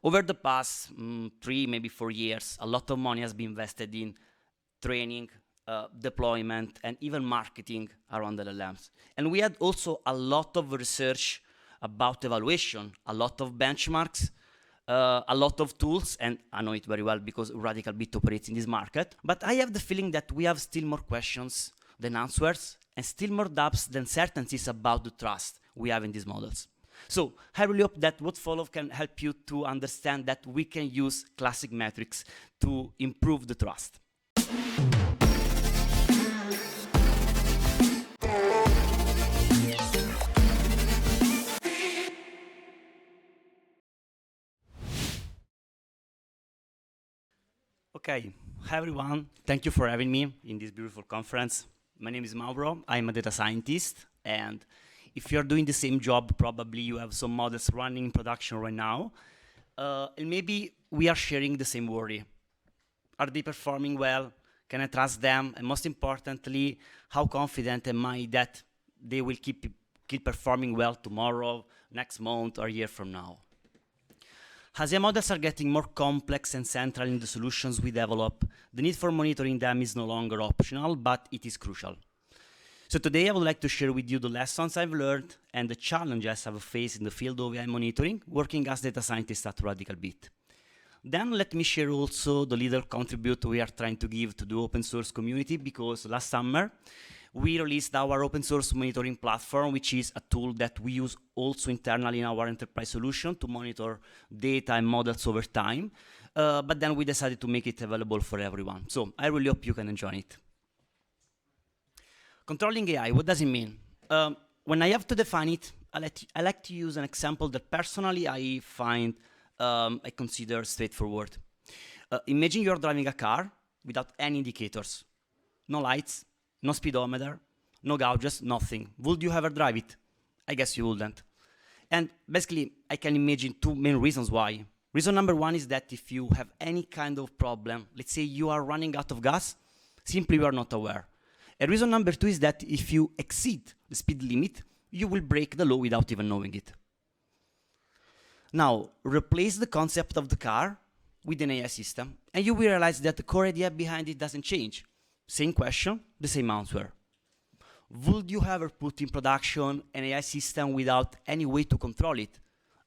Over the past 3, maybe 4 years, a lot of money has been invested in training, deployment, and even marketing around LLMs. And we had also a lot of research about evaluation, a lot of benchmarks, a lot of tools, and I know it very well because Radicalbit operates in this market. But I have the feeling that we have still more questions than answers, and still more doubts than certainties about the trust we have in these models. So I really hope that what follows can help you to understand that we can use classic metrics to improve the trust. Okay, hi everyone. Thank you for having me in this beautiful conference. My name is Mauro. I'm a data scientist, and if you're doing the same job, probably you have some models running in production right now, and maybe we are sharing the same worry. Are they performing well? Can I trust them? And most importantly, how confident am I that they will keep performing well tomorrow, next month, or a year from now? As AI models are getting more complex and central in the solutions we develop, the need for monitoring them is no longer optional, but it is crucial. So today I would like to share with you the lessons I've learned and the challenges I've faced in the field of AI monitoring, working as data scientist at Radicalbit. Then let me share also the little contribute we are trying to give to the open source community, because last summer we released our open source monitoring platform, which is a tool that we use also internally in our enterprise solution to monitor data and models over time. But then we decided to make it available for everyone. So I really hope you can enjoy it. Controlling AI, what does it mean? When I have to define it, I like to use an example that personally I find I consider straightforward. Imagine you're driving a car without any indicators, no lights, no speedometer, no gauges, nothing. Would you ever drive it? I guess you wouldn't. And basically, I can imagine 2 main reasons why. Reason number 1 is that if you have any kind of problem, let's say you are running out of gas, simply you are not aware. And reason number 2 is that if you exceed the speed limit, you will break the law without even knowing it. Now, replace the concept of the car with an AI system, and you will realize that the core idea behind it doesn't change. Same question, the same answer. Would you ever put in production an AI system without any way to control it?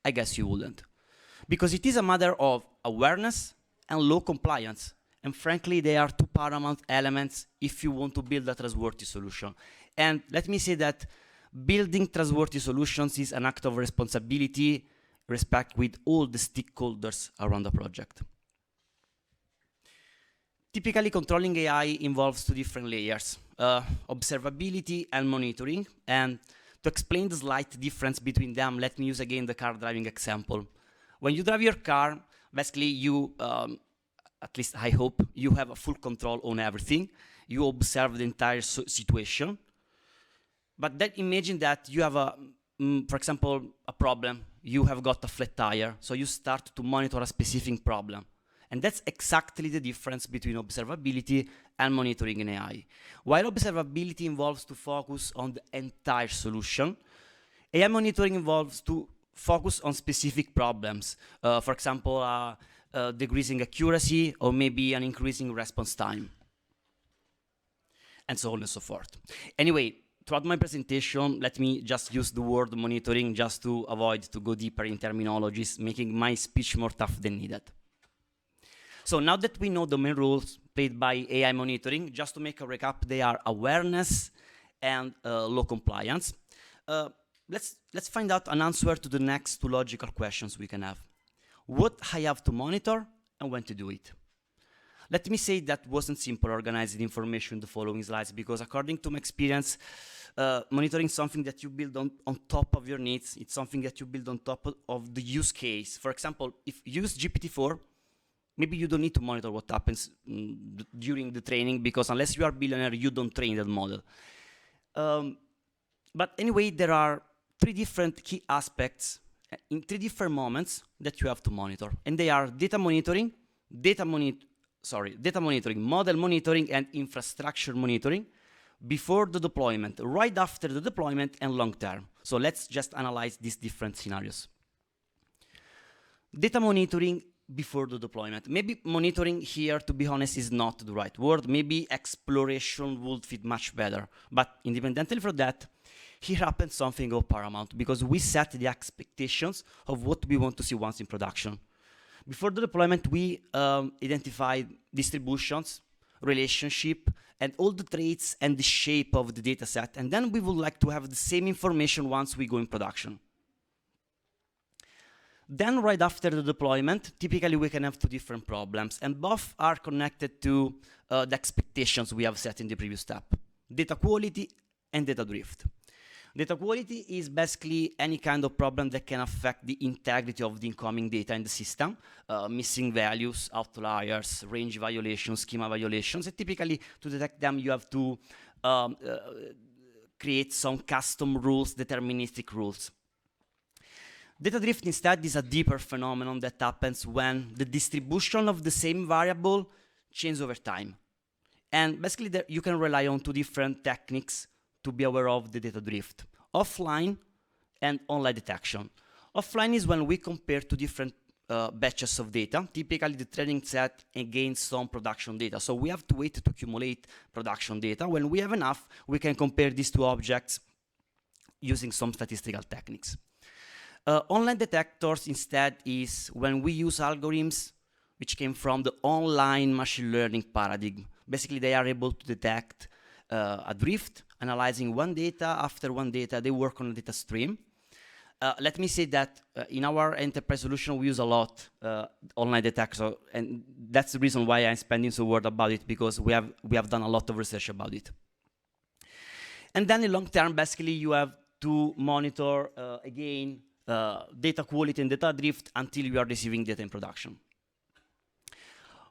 I guess you wouldn't. Because it is a matter of awareness and law compliance. And frankly, they are 2 paramount elements if you want to build a trustworthy solution. And let me say that building trustworthy solutions is an act of responsibility, respect with all the stakeholders around the project. Typically, controlling AI involves 2 different layers, observability and monitoring. And to explain the slight difference between them, let me use again the car driving example. When you drive your car, basically you, at least I hope, you have a full control on everything. You observe the entire situation. But then imagine that you have for example, a problem. You have got a flat tire, so you start to monitor a specific problem. And that's exactly the difference between observability and monitoring in AI. While observability involves to focus on the entire solution, AI monitoring involves to focus on specific problems. For example, decreasing accuracy, or maybe an increasing response time, and so on and so forth. Anyway, throughout my presentation, let me just use the word monitoring just to avoid to go deeper in terminologies, making my speech more tough than needed. So now that we know the main roles played by AI monitoring, just to make a recap, they are awareness and law compliance. Let's find out an answer to the next 2 logical questions we can have. What I have to monitor and when to do it. Let me say that wasn't simple organizing information in the following slides, because according to my experience, monitoring is something that you build on top of your needs. It's something that you build on top of the use case. For example, if you use GPT-4, maybe you don't need to monitor what happens during the training, because unless you are a billionaire, you don't train that model. But anyway, there are 3 different key aspects in 3 different moments that you have to monitor. And they are data monitoring, model monitoring, and infrastructure monitoring before the deployment, right after the deployment, and long term. So let's just analyze these different scenarios. Data monitoring before the deployment. Maybe monitoring here, to be honest, is not the right word. Maybe exploration would fit much better. But independently from that, here happens something of paramount, because we set the expectations of what we want to see once in production. Before the deployment, we identified distributions, relationship, and all the traits and the shape of the data set. And then we would like to have the same information once we go in production. Then right after the deployment, typically we can have two different problems, and both are connected to the expectations we have set in the previous step: data quality and data drift. Data quality is basically any kind of problem that can affect the integrity of the incoming data in the system, missing values, outliers, range violations, schema violations, and typically to detect them you have to create some custom rules, deterministic rules. Data drift instead is a deeper phenomenon that happens when the distribution of the same variable changes over time. And basically you can rely on two different techniques to be aware of the data drift: offline and online detection. Offline is when we compare two different batches of data, typically the training set against some production data. So we have to wait to accumulate production data. When we have enough, we can compare these two objects using some statistical techniques. Online detectors instead is when we use algorithms which came from the online machine learning paradigm. Basically, they are able to detect a drift, analyzing one data after one data. They work on a data stream. Let me say that in our enterprise solution, we use a lot online detectors, and that's the reason why I'm spending some word about it, because we have done a lot of research about it. And then in long term, basically, you have to monitor again data quality and data drift until you are receiving data in production.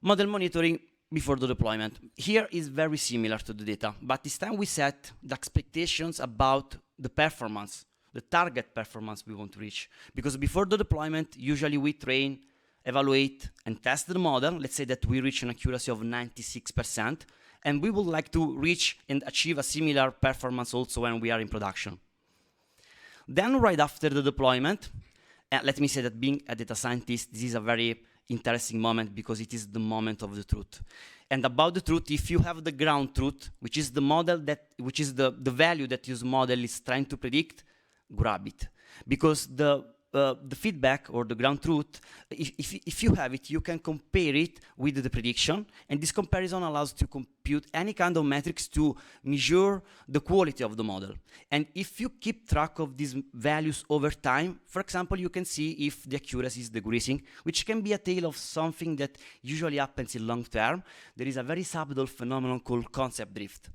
Model monitoring before the deployment. Here is very similar to the data, but this time we set the expectations about the performance, the target performance we want to reach. Because before the deployment, usually we train, evaluate, and test the model. Let's say that we reach an accuracy of 96%, and we would like to reach and achieve a similar performance also when we are in production. Then right after the deployment, let me say that being a data scientist, this is a very interesting moment because it is the moment of the truth. And about the truth, if you have the ground truth, which is the model which is the value that your model is trying to predict, grab it. Because the feedback or the ground truth, if you have it, you can compare it with the prediction, and this comparison allows to compute any kind of metrics to measure the quality of the model. And if you keep track of these values over time, for example, you can see if the accuracy is decreasing, which can be a tale of something that usually happens in long term. There is a very subtle phenomenon called concept drift.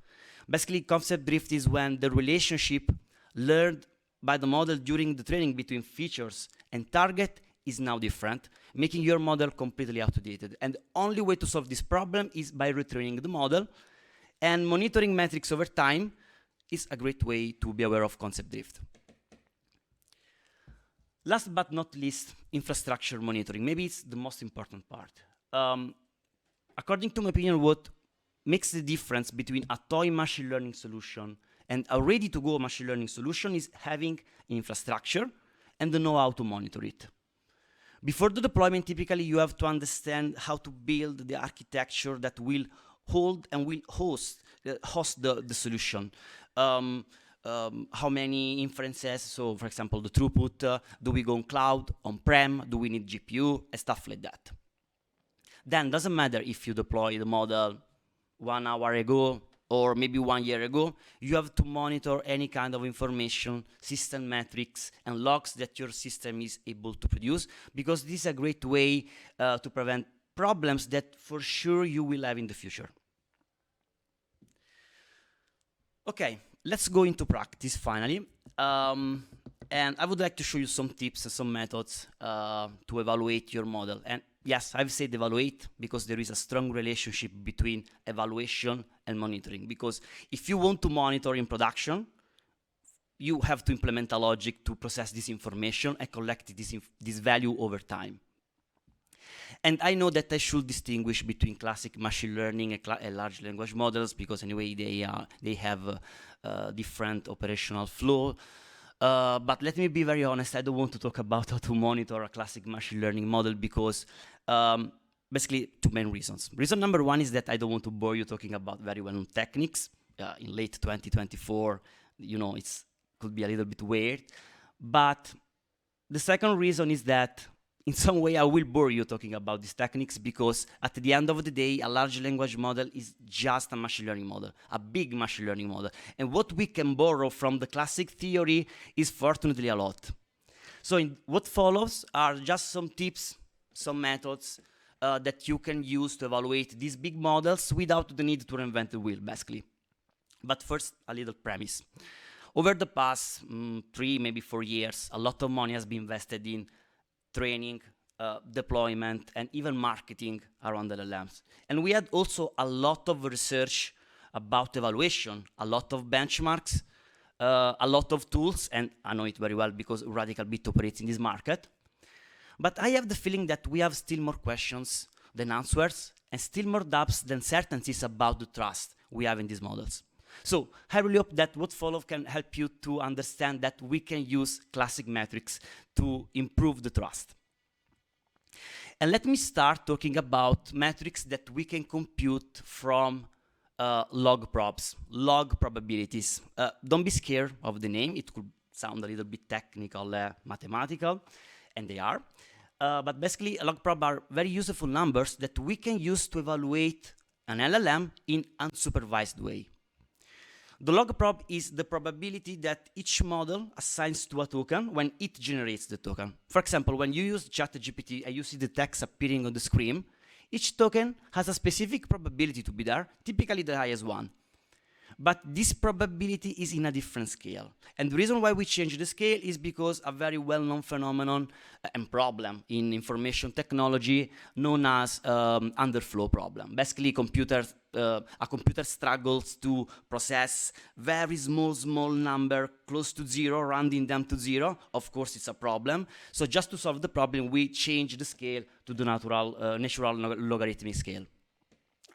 Basically, concept drift is when the relationship learned by the model during the training between features and target is now different, making your model completely outdated. And the only way to solve this problem is by retraining the model, and monitoring metrics over time is a great way to be aware of concept drift. Last but not least, infrastructure monitoring. Maybe it's the most important part. According to my opinion, what makes the difference between a toy machine learning solution and a ready-to-go machine learning solution is having infrastructure and the know-how to monitor it. Before the deployment, typically you have to understand how to build the architecture that will hold and will host the solution. How many inferences, so for example, the throughput, do we go on cloud, on-prem, do we need GPU, and stuff like that. Then doesn't matter if you deploy the model 1 hour ago, or maybe 1 year ago, you have to monitor any kind of information, system metrics, and logs that your system is able to produce, because this is a great way to prevent problems that for sure you will have in the future. Okay, let's go into practice finally. And I would like to show you some tips and some methods to evaluate your model. And yes, I've said evaluate because there is a strong relationship between evaluation and monitoring. Because if you want to monitor in production, you have to implement a logic to process this information and collect this value over time. And I know that I should distinguish between classic machine learning and large language models, because anyway they have different operational flow. But let me be very honest, I don't want to talk about how to monitor a classic machine learning model because basically two main reasons. Reason number one is that I don't want to bore you talking about very well-known techniques. In late 2024, you know, it could be a little bit weird. But the second reason is that in some way I will bore you talking about these techniques because at the end of the day, a large language model is just a machine learning model, a big machine learning model. And what we can borrow from the classic theory is fortunately a lot. So what follows are just some tips, some methods that you can use to evaluate these big models without the need to reinvent the wheel, basically. But first, a little premise. Over the past 3, maybe 4 years, a lot of money has been invested in training, deployment, and even marketing around LLMs. And we had also a lot of research about evaluation, a lot of benchmarks, a lot of tools, and I know it very well because Radicalbit operates in this market. But I have the feeling that we have still more questions than answers, and still more doubts than certainties about the trust we have in these models. So I really hope that what follows can help you to understand that we can use classic metrics to improve the trust. And let me start talking about metrics that we can compute from log probs, log probabilities. Don't be scared of the name. It could sound a little bit technical, mathematical, and they are. But basically, log prob are very useful numbers that we can use to evaluate an LLM in unsupervised way. The log prob is the probability that each model assigns to a token when it generates the token. For example, when you use ChatGPT and you see the text appearing on the screen, each token has a specific probability to be there, typically the highest one. But this probability is in a different scale. And the reason why we change the scale is because a very well-known phenomenon and problem in information technology known as underflow problem. Basically, a computer struggles to process very small number close to zero, rounding them to zero. Of course, it's a problem. So just to solve the problem, we change the scale to the natural logarithmic scale.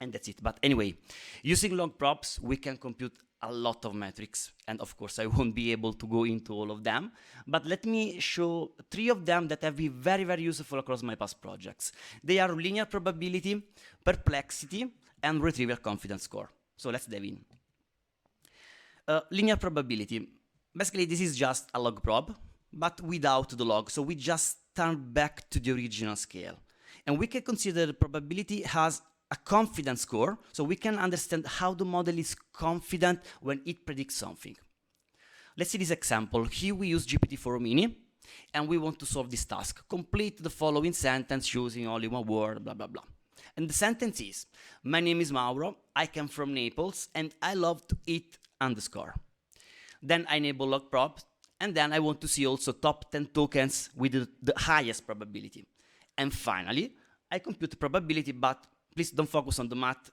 And that's it. But anyway, using log probs, we can compute a lot of metrics. And of course, I won't be able to go into all of them. But let me show 3 of them that have been very, very useful across my past projects. They are linear probability, perplexity, and retrieval confidence score. So let's dive in. Linear probability. Basically, this is just a log prob, but without the log. So we just turn back to the original scale. And we can consider the probability has a confidence score, so we can understand how the model is confident when it predicts something. Let's see this example. Here we use GPT-4 Mini, and we want to solve this task. Complete the following sentence using only one word, blah, blah, blah. And the sentence is, my name is Mauro, I come from Naples, and I love to eat underscore. Then I enable log prob, and then I want to see also top 10 tokens with the highest probability. And finally, I compute the probability, but please don't focus on the math,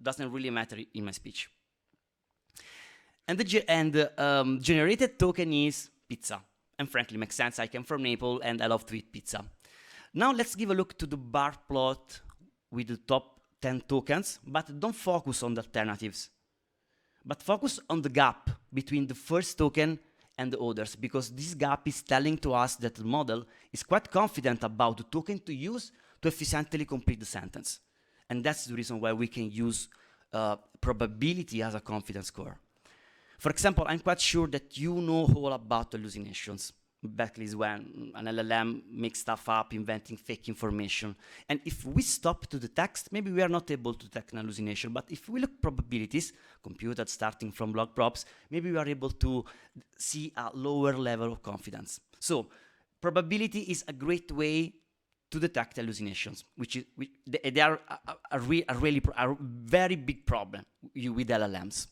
doesn't really matter in my speech. And the generated token is pizza. And frankly, makes sense. I came from Naples and I love to eat pizza. Now let's give a look to the bar plot with the top 10 tokens, but don't focus on the alternatives. But focus on the gap between the first token and the others, because this gap is telling to us that the model is quite confident about the token to use to efficiently complete the sentence. And that's the reason why we can use probability as a confidence score. For example, I'm quite sure that you know all about hallucinations. Basically, is when an LLM makes stuff up, inventing fake information. And if we stop to the text, maybe we are not able to detect an hallucination. But if we look probabilities, computed starting from log probs, maybe we are able to see a lower level of confidence. So probability is a great way to detect hallucinations, they are a very big problem with LLMs.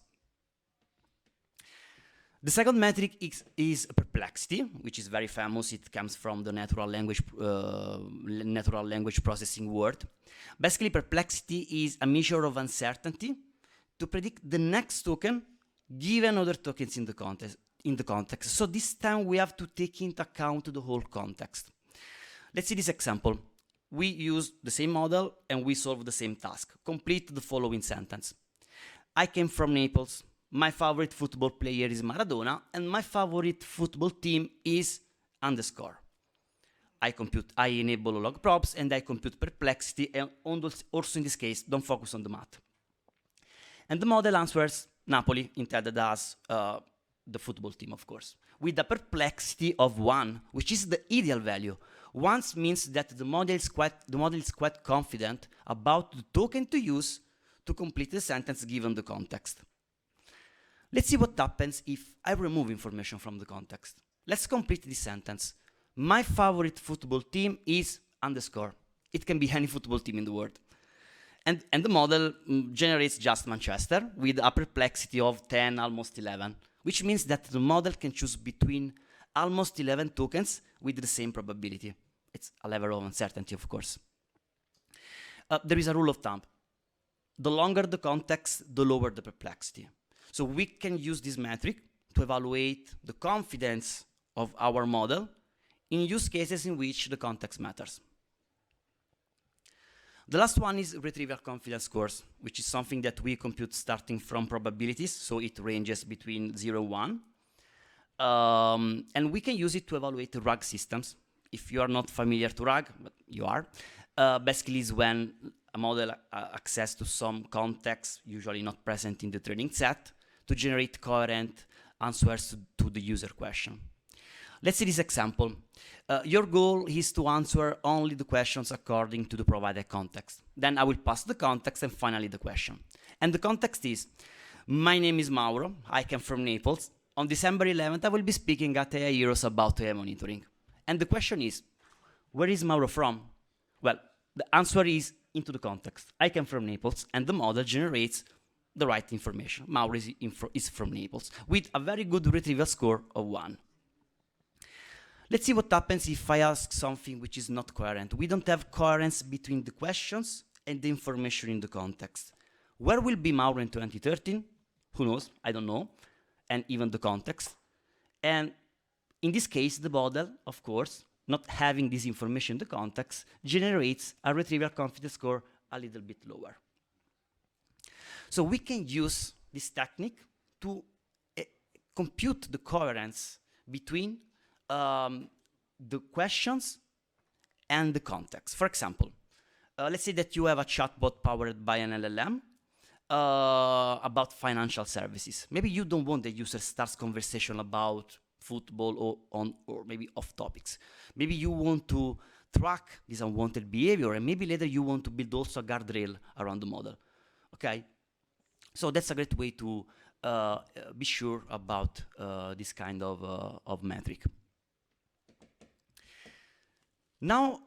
The second metric is perplexity, which is very famous. It comes from the natural language processing world. Basically, perplexity is a measure of uncertainty to predict the next token given other tokens in the context. So this time we have to take into account the whole context. Let's see this example. We use the same model and we solve the same task. Complete the following sentence. I came from Naples. my favorite football player is Maradona, and my favorite football team is underscore. I enable log props, and I compute Perplexity, and also in this case, don't focus on the math. And the model answers Napoli, intended as the football team, of course, with a perplexity of 1, which is the ideal value. 1 means that the model is quite confident about the token to use to complete the sentence given the context. Let's see what happens if I remove information from the context. Let's complete this sentence. My favorite football team is underscore. It can be any football team in the world. And the model generates just Manchester with a perplexity of 10, almost 11, which means that the model can choose between almost 11 tokens with the same probability. It's a level of uncertainty, of course. There is a rule of thumb. The longer the context, the lower the perplexity. So we can use this metric to evaluate the confidence of our model in use cases in which the context matters. The last one is retrieval confidence scores, which is something that we compute starting from probabilities, so it ranges between 0 and 1. And we can use it to evaluate RAG systems. If you are not familiar to RAG, but you are, basically is when a model access to some context, usually not present in the training set, to generate coherent answers to the user question. Let's see this example. Your goal is to answer only the questions according to the provided context. Then I will pass the context and finally the question. And the context is, my name is Mauro, I come from Naples. On December 11th, I will be speaking at AI Heroes about AI monitoring. And the question is, where is Mauro from? Well, the answer is into the context. I come from Naples, and the model generates the right information. Mauro is from Naples, with a very good retrieval score of 1. Let's see what happens if I ask something which is not coherent. We don't have coherence between the questions and the information in the context. Where will be Mauro in 2013? Who knows? I don't know. And even the context. And in this case, the model, of course, not having this information in the context, generates a retrieval confidence score a little bit lower. So we can use this technique to compute the coherence between the questions and the context. For example, let's say that you have a chatbot powered by an LLM about financial services. Maybe you don't want the user starts conversation about football or maybe off topics. Maybe you want to track this unwanted behavior, and maybe later you want to build also a guardrail around the model. Okay, so that's a great way to be sure about this kind of metric. Now,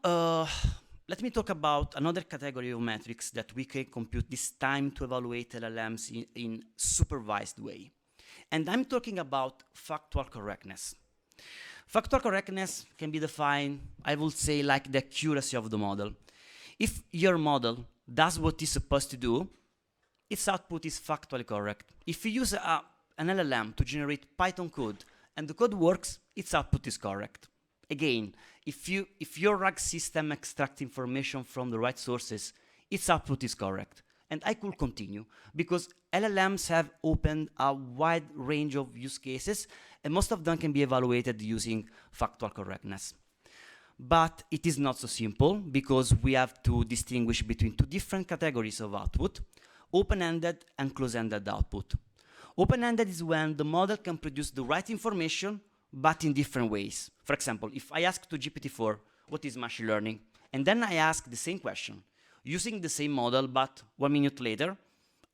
let me talk about another category of metrics that we can compute this time to evaluate LLMs in supervised way. And I'm talking about factual correctness. Factual correctness can be defined, I would say, like the accuracy of the model. If your model does what it's supposed to do, its output is factually correct. If you use an LLM to generate Python code and the code works, its output is correct. Again, if your RAG system extracts information from the right sources, its output is correct. And I could continue, because LLMs have opened a wide range of use cases, and most of them can be evaluated using factual correctness. But it is not so simple, because we have to distinguish between two different categories of output: open-ended and close-ended output. Open-ended is when the model can produce the right information, but in different ways. For example, if I ask to GPT-4, what is machine learning? And then I ask the same question, using the same model, but 1 minute later,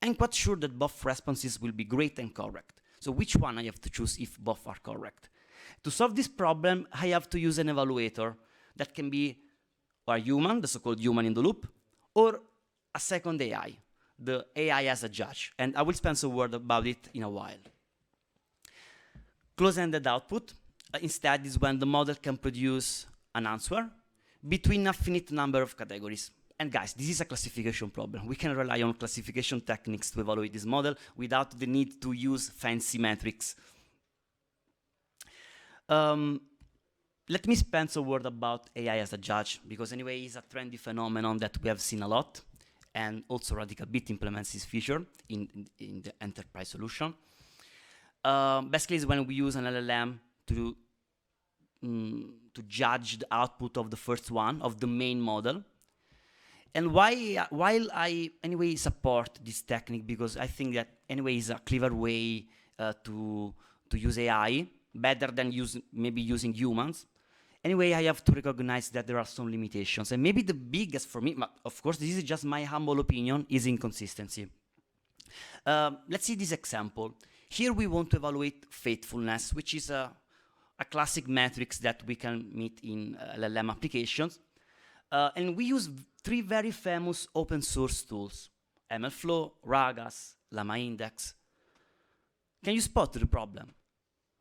I'm quite sure that both responses will be great and correct. So which one I have to choose if both are correct? To solve this problem, I have to use an evaluator that can be a human, the so-called human in the loop, or a second AI, the AI as a judge. And I will spend some word about it in a while. Close-ended output, instead, is when the model can produce an answer between a finite number of categories. And guys, this is a classification problem. We can rely on classification techniques to evaluate this model without the need to use fancy metrics. Let me spend some word about AI as a judge, because anyway, it's a trendy phenomenon that we have seen a lot, and also Radicalbit implements this feature in the enterprise solution. Basically, is when we use an LLM to judge the output of the first one, of the main model. And while I anyway support this technique, because I think that anyway is a clever way to use AI, better than maybe using humans. Anyway, I have to recognize that there are some limitations. And maybe the biggest for me, of course, this is just my humble opinion, is inconsistency. Let's see this example. Here we want to evaluate faithfulness, which is a classic metrics that we can meet in LLM applications. And we use 3 very famous open source tools: MLflow, Ragas, LlamaIndex. Can you spot the problem?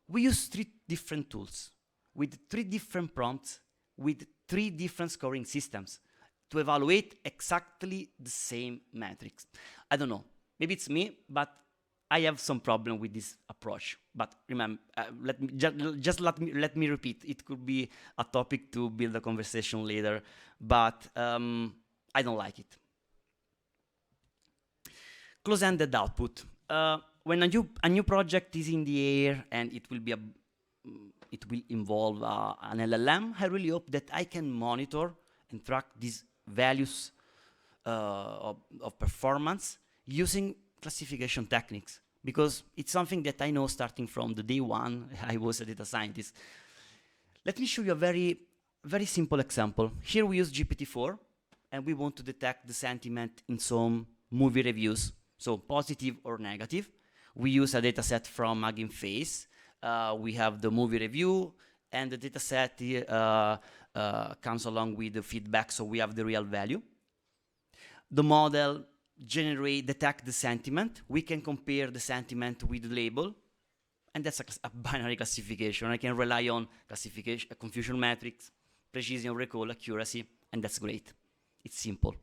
We use 3 different tools with 3 different prompts with 3 different scoring systems to evaluate exactly the same metrics. I don't know, maybe it's me, but I have some problem with this approach. But remember, let me repeat. It could be a topic to build a conversation later, but I don't like it. Close-ended output. When a new project is in the air and it will involve an LLM, I really hope that I can monitor and track these values of performance using classification techniques, because it's something that I know starting from the day one I was a data scientist. Let me show you a very, very simple example. Here we use GPT-4, and we want to detect the sentiment in some movie reviews, so positive or negative. We use a data set from Hugging Face. We have the movie review, and the data set comes along with the feedback, so we have the real value. The model detect the sentiment. We can compare the sentiment with the label, and that's a binary classification. I can rely on classification, confusion matrix, precision, recall, accuracy, and that's great. It's simple.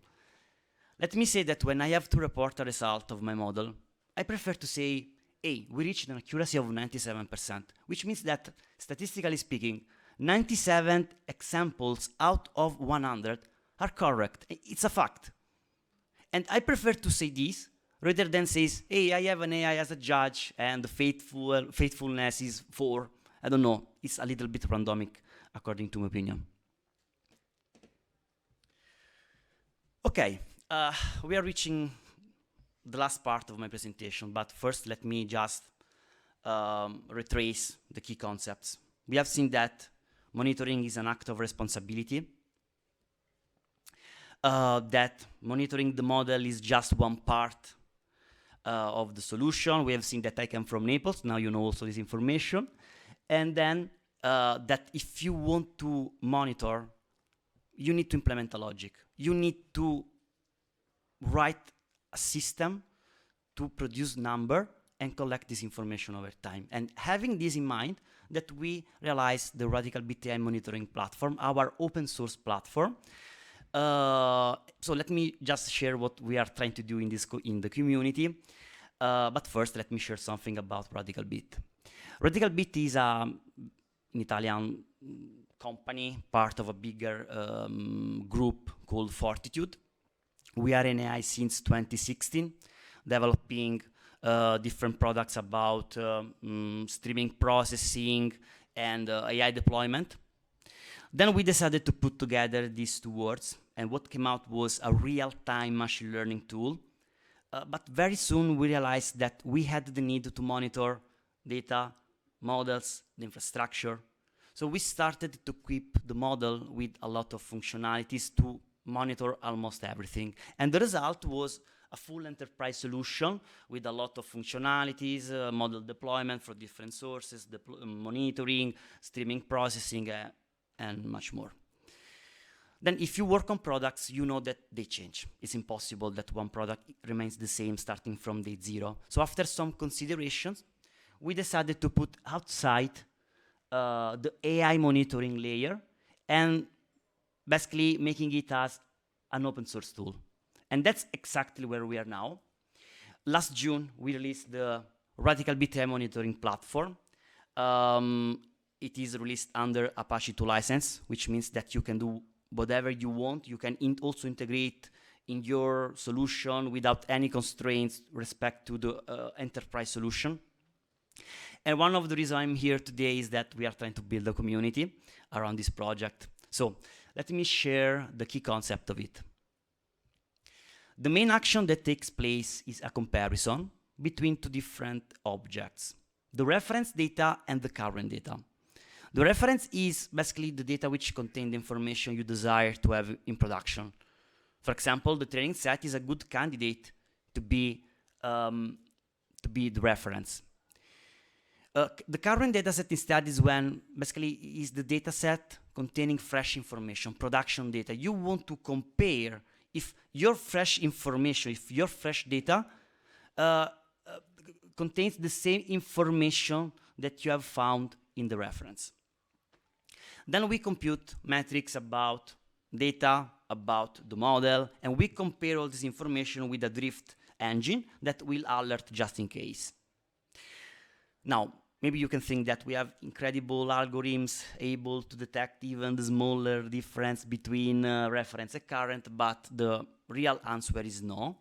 Let me say that when I have to report a result of my model, I prefer to say, hey, we reached an accuracy of 97%, which means that, statistically speaking, 97 examples out of 100 are correct. It's a fact. And I prefer to say this rather than say, hey, I have an AI as a judge and the faithfulness is 4. I don't know. It's a little bit randomic, according to my opinion. Okay, we are reaching the last part of my presentation, but first let me just retrace the key concepts. We have seen that monitoring is an act of responsibility, that monitoring the model is just one part of the solution. We have seen that I come from Naples, now you know also this information. And then that if you want to monitor, you need to implement a logic. You need to write a system to produce number and collect this information over time. And having this in mind, that we realized the Radicalbit AI monitoring platform, our open source platform. So let me just share what we are trying to do in the community. But first, let me share something about Radicalbit. Radicalbit is an Italian company, part of a bigger group called Fortitude. We are in AI since 2016, developing different products about streaming processing and AI deployment. Then we decided to put together these 2 words, and what came out was a real-time machine learning tool. But very soon we realized that we had the need to monitor data, models, the infrastructure. So we started to equip the model with a lot of functionalities to monitor almost everything. And the result was a full enterprise solution with a lot of functionalities, model deployment for different sources, monitoring, streaming processing, and much more. Then if you work on products, you know that they change. It's impossible that one product remains the same starting from day 0. So after some considerations, we decided to put outside the AI monitoring layer and basically making it as an open source tool. And that's exactly where we are now. Last June, we released the Radicalbit AI monitoring platform. It is released under Apache 2 license, which means that you can do whatever you want. You can also integrate in your solution without any constraints respect to the enterprise solution. And one of the reasons I'm here today is that we are trying to build a community around this project. So let me share the key concept of it. The main action that takes place is a comparison between two different objects, the reference data and the current data. The reference is basically the data which contain the information you desire to have in production. For example, the training set is a good candidate to be the reference. The current data set instead is when basically is the data set containing fresh information, production data. You want to compare if your fresh information, if your fresh data contains the same information that you have found in the reference. Then we compute metrics about data, about the model, and we compare all this information with a drift engine that will alert just in case. Now, maybe you can think that we have incredible algorithms able to detect even the smaller difference between reference and current, but the real answer is no,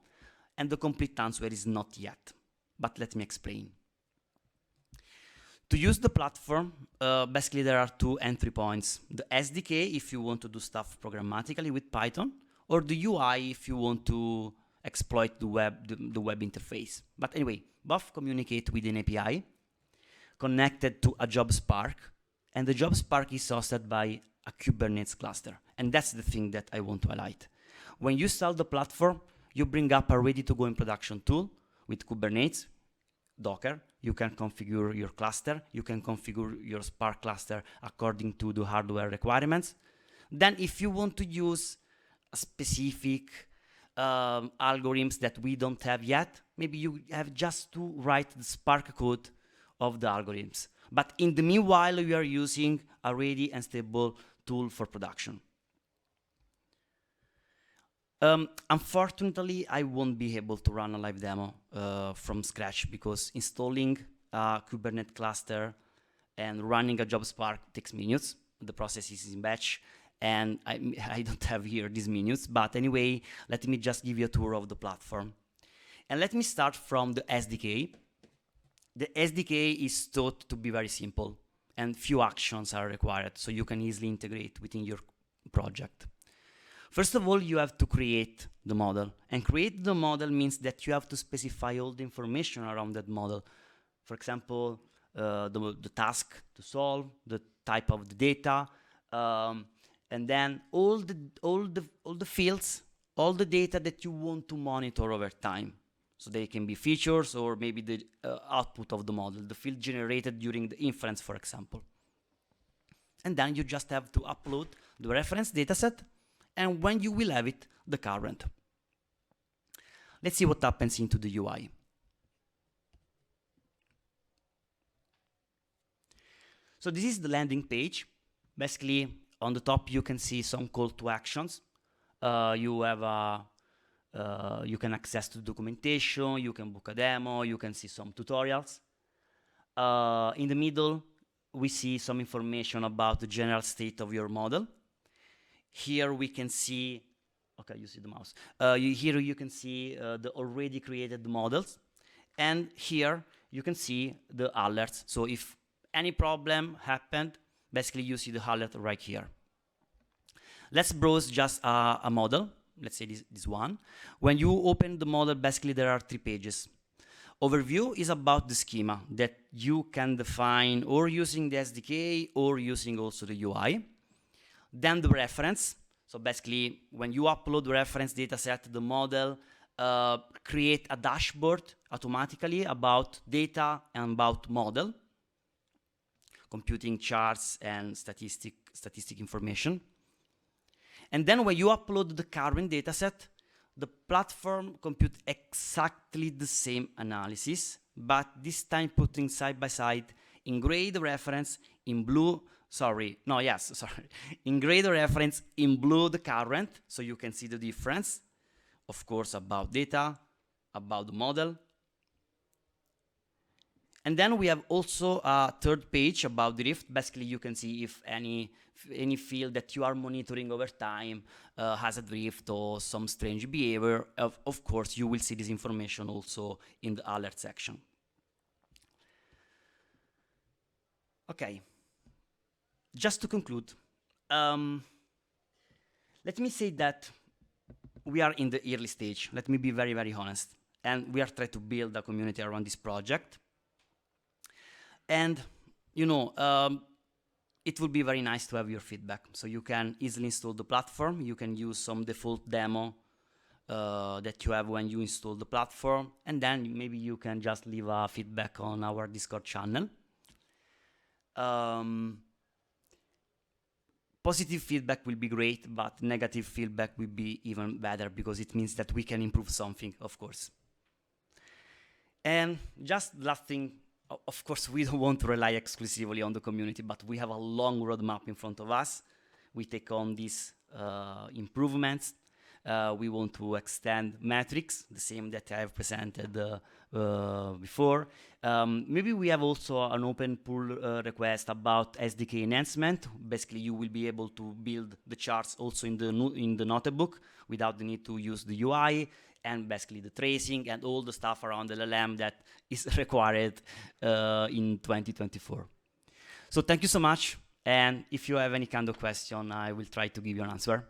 and the complete answer is not yet. But let me explain. To use the platform, basically there are two entry points. The SDK if you want to do stuff programmatically with Python, or the UI if you want to exploit the web interface. But anyway, both communicate with an API connected to a job Spark, and the job Spark is hosted by a Kubernetes cluster. And that's the thing that I want to highlight. When you install the platform, you bring up a ready-to-go in production tool with Kubernetes, Docker. You can configure your cluster. You can configure your Spark cluster according to the hardware requirements. Then if you want to use a specific algorithms that we don't have yet, maybe you have just to write the Spark code of the algorithms. But in the meanwhile, we are using a ready and stable tool for production. Unfortunately, I won't be able to run a live demo from scratch because installing a Kubernetes cluster and running a job Spark takes minutes. The process is in batch, and I don't have here these minutes. But anyway, let me just give you a tour of the platform. And let me start from the SDK. The SDK is thought to be very simple, and few actions are required, so you can easily integrate within your project. First of all, you have to create the model. And create the model means that you have to specify all the information around that model. For example, the task to solve, the type of the data, and then all the fields, all the data that you want to monitor over time. So they can be features or maybe the output of the model, the field generated during the inference, for example. And then you just have to upload the reference dataset, and when you will have it, the current. Let's see what happens into the UI. So this is the landing page. Basically, on the top, you can see some call to actions. You can access to documentation, you can book a demo, you can see some tutorials. In the middle, we see some information about the general state of your model. Here we can see, okay, you see the mouse. Here you can see the already created models. And here you can see the alerts. So if any problem happened, basically you see the alert right here. Let's browse just a model. Let's say this one. When you open the model, basically there are 3 pages. Overview is about the schema that you can define or using the SDK or using also the UI. Then the reference. So basically, when you upload the reference dataset, the model create a dashboard automatically about data and about model, computing charts and statistic information. And then when you upload the current dataset, the platform compute exactly the same analysis, but this time putting side by side in gray the reference, in blue, in gray the reference, in blue the current, so you can see the difference, of course, about data, about the model. And then we have also a 3rd page about drift. Basically, you can see if any field that you are monitoring over time has a drift or some strange behavior. Of course, you will see this information also in the alert section. Okay, just to conclude, let me say that we are in the early stage. Let me be very, very honest. And we are trying to build a community around this project. And, you know, it would be very nice to have your feedback. So you can easily install the platform. You can use some default demo that you have when you install the platform. And then maybe you can just leave a feedback on our Discord channel. Positive feedback will be great, but negative feedback will be even better because it means that we can improve something, of course. And just last thing, of course, we don't want to rely exclusively on the community, but we have a long roadmap in front of us. We take on these improvements. We want to extend metrics, the same that I have presented before. Maybe we have also an open pull request about SDK enhancement. Basically, you will be able to build the charts also in the notebook without the need to use the UI, and basically the tracing and all the stuff around LLM that is required in 2024. So thank you so much. And if you have any kind of question, I will try to give you an answer.